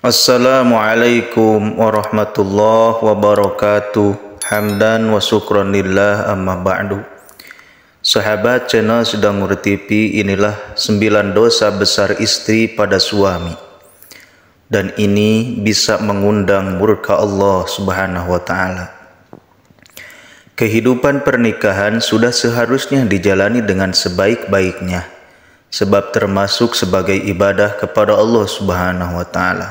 Assalamualaikum warahmatullahi wabarakatuh. Hamdan wa syukran lillah, amma ba'du. Sahabat channel Sedang Nur TV, inilah 9 dosa besar istri pada suami. Dan ini bisa mengundang murka Allah Subhanahu wa taala. Kehidupan pernikahan sudah seharusnya dijalani dengan sebaik-baiknya, sebab termasuk sebagai ibadah kepada Allah Subhanahu wa taala.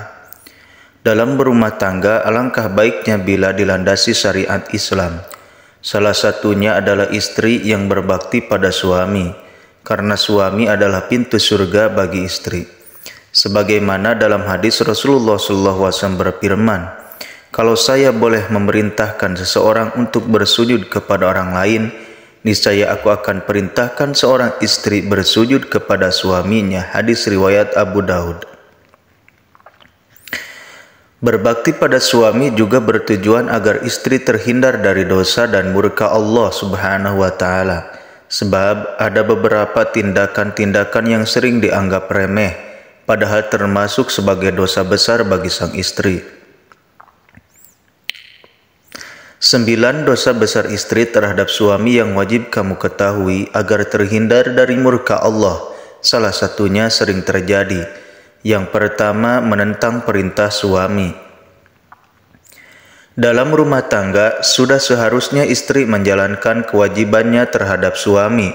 Dalam berumah tangga, alangkah baiknya bila dilandasi syariat Islam. Salah satunya adalah istri yang berbakti pada suami, karena suami adalah pintu surga bagi istri. Sebagaimana dalam hadis Rasulullah SAW berfirman, "Kalau saya boleh memerintahkan seseorang untuk bersujud kepada orang lain, niscaya aku akan perintahkan seorang istri bersujud kepada suaminya." Hadis riwayat Abu Daud. Berbakti pada suami juga bertujuan agar istri terhindar dari dosa dan murka Allah Subhanahu wa taala. Sebab ada beberapa tindakan-tindakan yang sering dianggap remeh, padahal termasuk sebagai dosa besar bagi sang istri. 9 dosa besar istri terhadap suami yang wajib kamu ketahui agar terhindar dari murka Allah. Salah satunya sering terjadi. Yang pertama, menentang perintah suami. Dalam rumah tangga, sudah seharusnya istri menjalankan kewajibannya terhadap suami.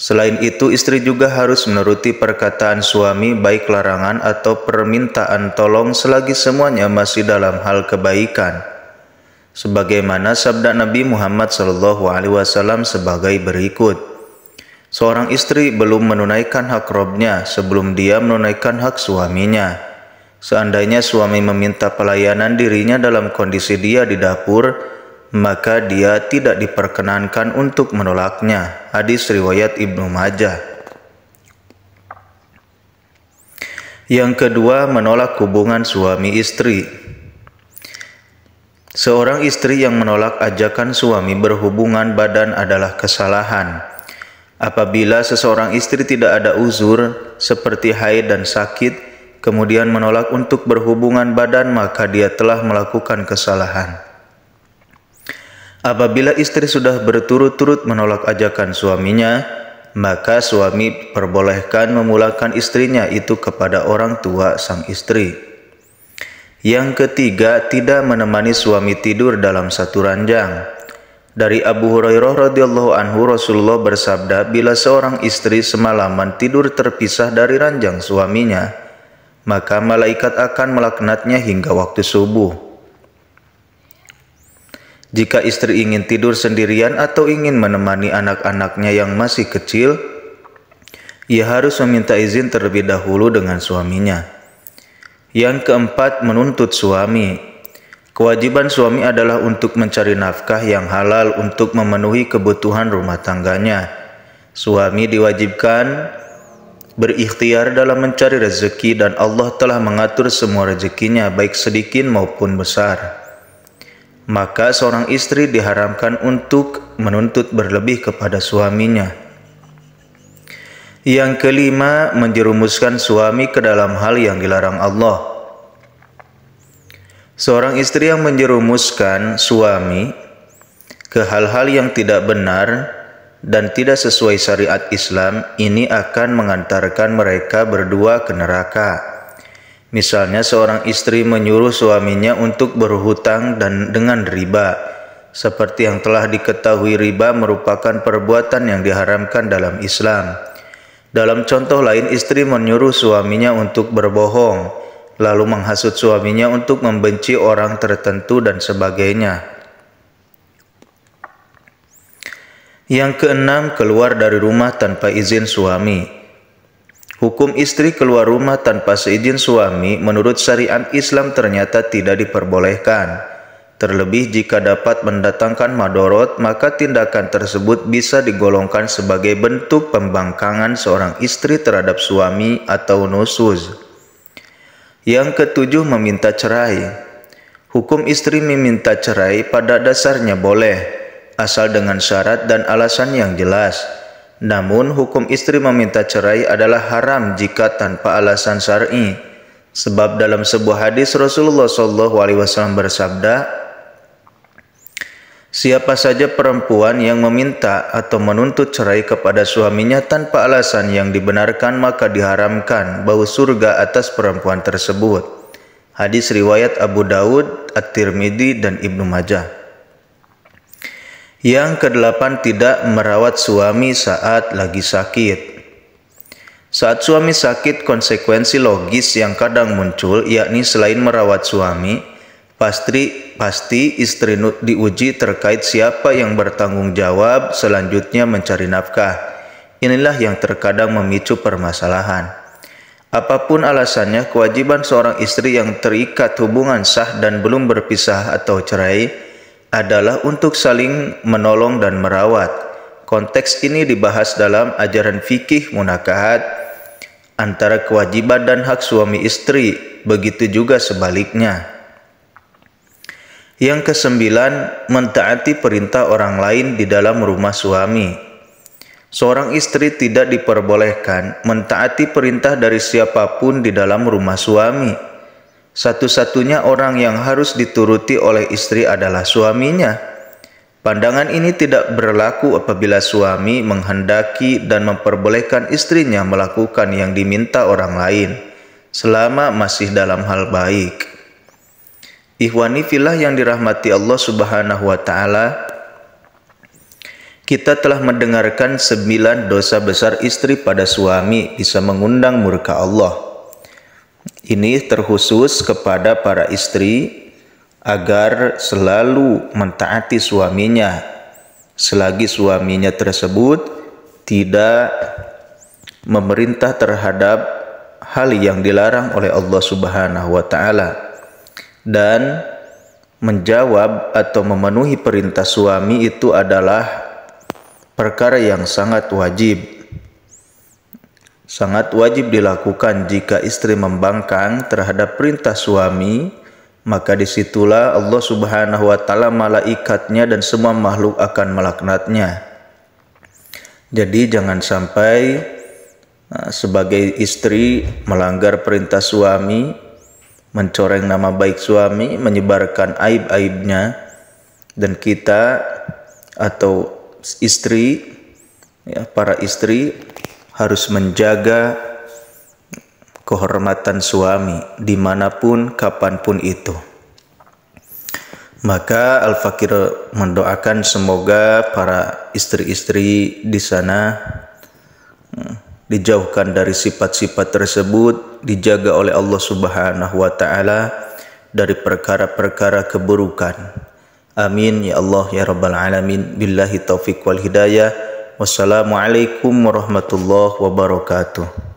Selain itu, istri juga harus menuruti perkataan suami, baik larangan atau permintaan tolong, selagi semuanya masih dalam hal kebaikan. Sebagaimana sabda Nabi Muhammad SAW sebagai berikut. Seorang istri belum menunaikan hak Robnya sebelum dia menunaikan hak suaminya. Seandainya suami meminta pelayanan dirinya dalam kondisi dia di dapur, maka dia tidak diperkenankan untuk menolaknya. Hadis riwayat Ibnu Majah. Yang kedua, menolak hubungan suami istri. Seorang istri yang menolak ajakan suami berhubungan badan adalah kesalahan. Apabila seseorang istri tidak ada uzur seperti haid dan sakit, kemudian menolak untuk berhubungan badan, maka dia telah melakukan kesalahan. Apabila istri sudah berturut-turut menolak ajakan suaminya, maka suami perbolehkan memulangkan istrinya itu kepada orang tua sang istri. Yang ketiga, tidak menemani suami tidur dalam satu ranjang. Dari Abu Hurairah radhiyallahu anhu, Rasulullah bersabda, bila seorang istri semalaman tidur terpisah dari ranjang suaminya, maka malaikat akan melaknatnya hingga waktu subuh. Jika istri ingin tidur sendirian atau ingin menemani anak-anaknya yang masih kecil, ia harus meminta izin terlebih dahulu dengan suaminya. Yang keempat, menuntut suami. Kewajiban suami adalah untuk mencari nafkah yang halal untuk memenuhi kebutuhan rumah tangganya. Suami diwajibkan berikhtiar dalam mencari rezeki, dan Allah telah mengatur semua rezekinya, baik sedikit maupun besar. Maka seorang istri diharamkan untuk menuntut berlebih kepada suaminya. Yang kelima, menjerumuskan suami ke dalam hal yang dilarang Allah. Seorang istri yang menjerumuskan suami ke hal-hal yang tidak benar dan tidak sesuai syariat Islam, ini akan mengantarkan mereka berdua ke neraka. Misalnya seorang istri menyuruh suaminya untuk berhutang dan dengan riba, seperti yang telah diketahui riba merupakan perbuatan yang diharamkan dalam Islam. Dalam contoh lain, istri menyuruh suaminya untuk berbohong, lalu menghasut suaminya untuk membenci orang tertentu dan sebagainya. Yang keenam, keluar dari rumah tanpa izin suami. Hukum istri keluar rumah tanpa seizin suami menurut syariat Islam ternyata tidak diperbolehkan. Terlebih jika dapat mendatangkan madorot, maka tindakan tersebut bisa digolongkan sebagai bentuk pembangkangan seorang istri terhadap suami atau nusuz. Yang ketujuh, meminta cerai. Hukum istri meminta cerai pada dasarnya boleh, asal dengan syarat dan alasan yang jelas. Namun, hukum istri meminta cerai adalah haram jika tanpa alasan syar'i. Sebab dalam sebuah hadis Rasulullah SAW bersabda, siapa saja perempuan yang meminta atau menuntut cerai kepada suaminya tanpa alasan yang dibenarkan, maka diharamkan bau surga atas perempuan tersebut. Hadis riwayat Abu Daud, At-Tirmidzi, dan Ibnu Majah. Yang kedelapan, tidak merawat suami saat lagi sakit. Saat suami sakit, konsekuensi logis yang kadang muncul yakni selain merawat suami, pasti istri diuji terkait siapa yang bertanggung jawab selanjutnya mencari nafkah. Inilah yang terkadang memicu permasalahan. Apapun alasannya, kewajiban seorang istri yang terikat hubungan sah dan belum berpisah atau cerai adalah untuk saling menolong dan merawat. Konteks ini dibahas dalam ajaran fikih munakahat antara kewajiban dan hak suami istri, begitu juga sebaliknya. Yang kesembilan, mentaati perintah orang lain di dalam rumah suami. Seorang istri tidak diperbolehkan mentaati perintah dari siapapun di dalam rumah suami. Satu-satunya orang yang harus dituruti oleh istri adalah suaminya. Pandangan ini tidak berlaku apabila suami menghendaki dan memperbolehkan istrinya melakukan yang diminta orang lain, selama masih dalam hal baik. Ikhwani fillah yang dirahmati Allah Subhanahu wa Ta'ala, kita telah mendengarkan 9 dosa besar istri pada suami bisa mengundang murka Allah. Ini terkhusus kepada para istri agar selalu mentaati suaminya selagi suaminya tersebut tidak memerintah terhadap hal yang dilarang oleh Allah Subhanahu wa Ta'ala, dan menjawab atau memenuhi perintah suami itu adalah perkara yang sangat wajib dilakukan. Jika istri membangkang terhadap perintah suami, maka disitulah Allah Subhanahu wa Ta'ala, malaikatnya dan semua makhluk akan melaknatnya. Jadi jangan sampai sebagai istri melanggar perintah suami, mencoreng nama baik suami, menyebarkan aib-aibnya, dan kita atau istri, para istri harus menjaga kehormatan suami dimanapun, kapanpun itu. Maka Al-Fakir mendoakan semoga para istri-istri di sana dijauhkan dari sifat-sifat tersebut, dijaga oleh Allah Subhanahu wa Ta'ala dari perkara-perkara keburukan. Amin ya Allah ya Rabbal Alamin. Billahi taufiq wal hidayah. Wassalamualaikum warahmatullahi wabarakatuh.